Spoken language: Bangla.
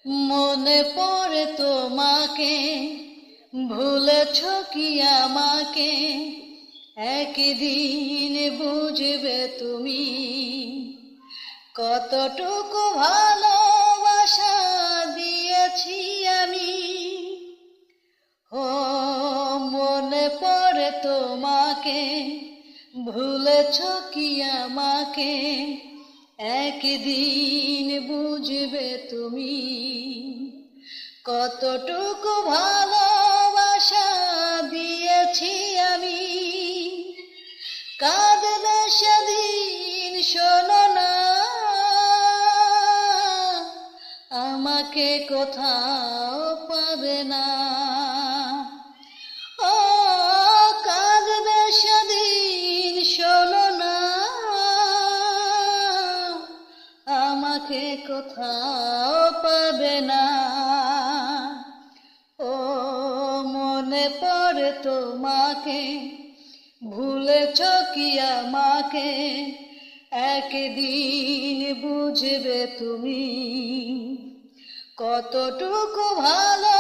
মনে পড়ে তোমাকে, ভুলেছ কি আমাকে? একদিন বুঝবে তুমি কতটুকু ভালোবাসা দিয়েছি আমি। ও মনে পড়ে তোমাকে, ভুলেছ কি আমাকে? একদিন বুঝবে তুমি কতটুকু ভালোবাসা দিয়েছি আমি। কাঁদবে সেদিন শোনো না, আমাকে কোথাও পাবে না। ও কাঁদবে সেদিন শোনো না, আমাকে কোথাও পাবে না। ও মনে পড়ে তোমাকে, ভুলেছ কি আমাকে? একদিন বুঝবে তুমি কতটুকু ভালো